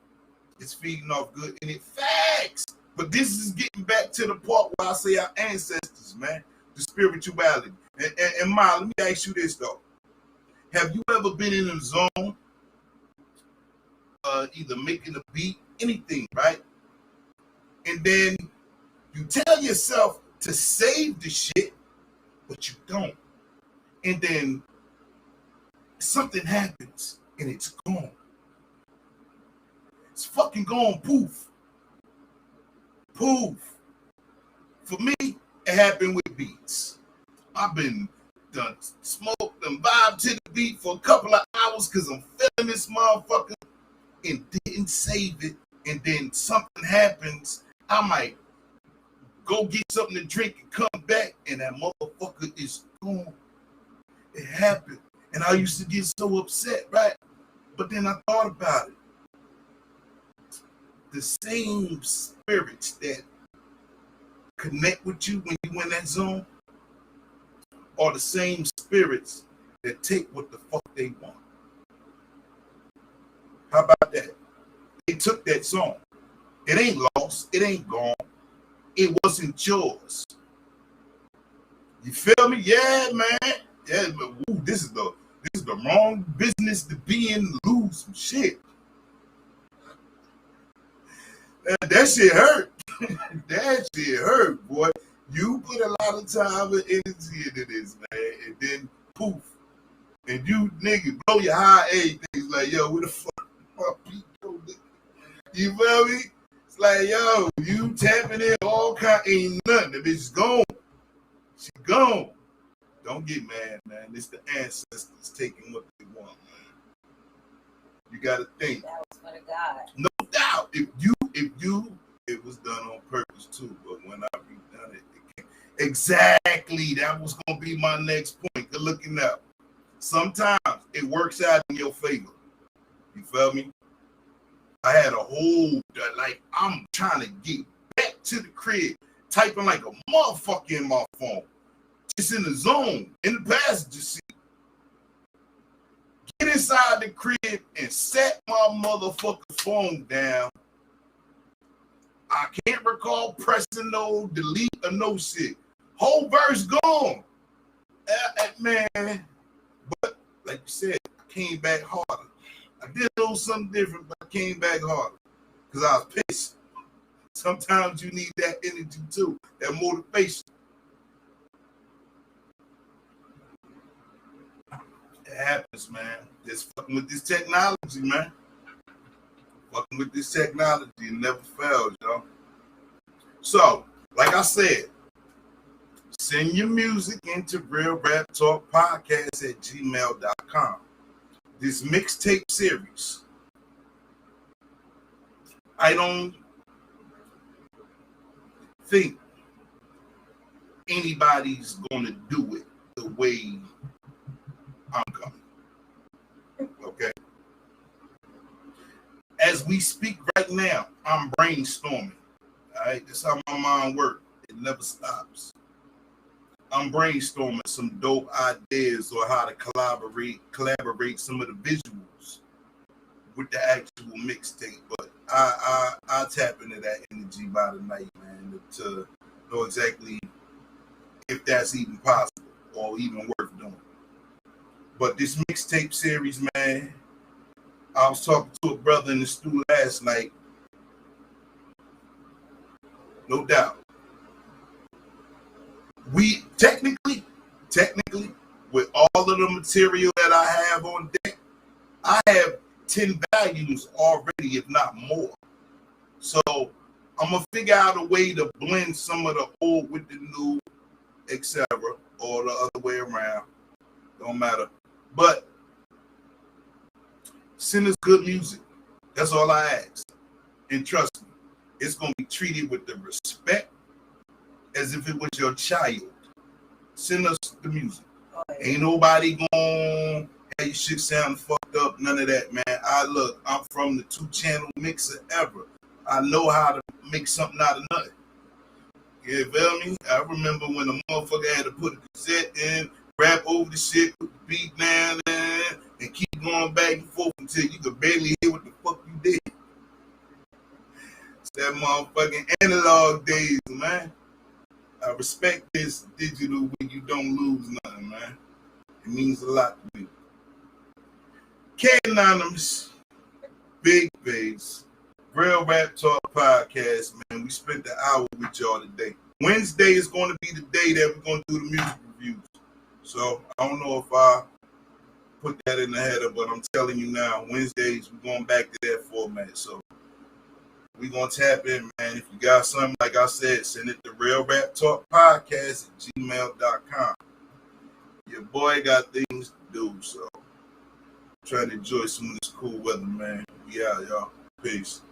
It's feeding off good and it facts. But this is getting back to the part where I say our ancestors, man, the spirituality. And Ma, let me ask you this though. Have you ever been in a zone, either making a beat, anything, right? And then you tell yourself to save the shit, but you don't. And then something happens and it's gone. It's fucking gone, poof. Poof. For me, it happened with beats. I've been done smoked and vibe to the beat for a couple of hours because I'm feeling this motherfucker and didn't save it. And then something happens. I might go get something to drink and come back and that motherfucker is gone. It happened. And I used to get so upset, right? But then I thought about it. the same spirits that connect with you when you in that zone are the same spirits that take what the fuck they want. How about that? They took that song. It ain't lost. It ain't gone. It wasn't yours. You feel me? Yeah, man. Yeah, but ooh, this is the wrong business to be in. Lose some shit. That shit hurt. That shit hurt, boy. You put a lot of time and energy into this, man, and then poof, and you nigga blow your high A things like, yo, where the fuck my people? You feel me? It's like, yo, you tapping in all kind, ain't nothing. The bitch is gone. She gone. Don't get mad, man. It's the ancestors taking what they want, man. You gotta think. That was for the God. No doubt. It was done on purpose too. But when I redone it, exactly. That was gonna be my next point. Good looking up. Sometimes it works out in your favor. You feel me? I had a whole like I'm trying to get back to the crib, typing like a motherfucker in my phone. Just in the zone, in the passenger seat. Get inside the crib and set my motherfucking phone down. I can't recall pressing no delete or no shit. Whole verse gone. Man, but like you said, I came back harder. I did a little something different, but I came back harder because I was pissed. Sometimes you need that energy too, that motivation. It happens, man. Just fucking with this technology, man. Fucking with this technology, it never fails, y'all. So, like I said, send your music into Real Rap Talk Podcast at gmail.com. This mixtape series, I don't think anybody's going to do it the way I'm coming. Okay? As we speak right now, I'm brainstorming. All right? That's how my mind works. It never stops. I'm brainstorming some dope ideas on how to collaborate some of the visuals with the actual mixtape. But I tap into that energy by the night, man, to know exactly if that's even possible or even worth doing. But this mixtape series, man, I was talking to a brother in the studio last night. No doubt. We technically, with all of the material that I have on deck, I have 10 values already, if not more. So I'm going to figure out a way to blend some of the old with the new, etc., or the other way around. Don't matter. But send us good music. That's all I ask. And trust me, it's going to be treated with the respect as if it was your child. Send us the music. Oh, yeah. Ain't nobody going, hey, your shit sound fucked up. None of that, man. I'm from the 2-channel mixer ever. I know how to make something out of nothing. You feel me? I remember when the motherfucker had to put a cassette in, rap over the shit, put the beat down there, and keep going back and forth until you could barely hear what the fuck you did. It's that motherfucking analog days, man. I respect this digital when you don't lose nothing, man. It means a lot to me. K Anonymous, Big Bass, Real Rap Talk Podcast, man. We spent the hour with y'all today. Wednesday is going to be the day that we're going to do the music reviews. So I don't know if I put that in the header, but I'm telling you now, Wednesdays, we're going back to that format. So we're going to tap in, man. If you got something, like I said, send it to Real Rap Talk Podcast at gmail.com. Your boy got things to do, so try to enjoy some of this cool weather, man. We out, y'all. Peace.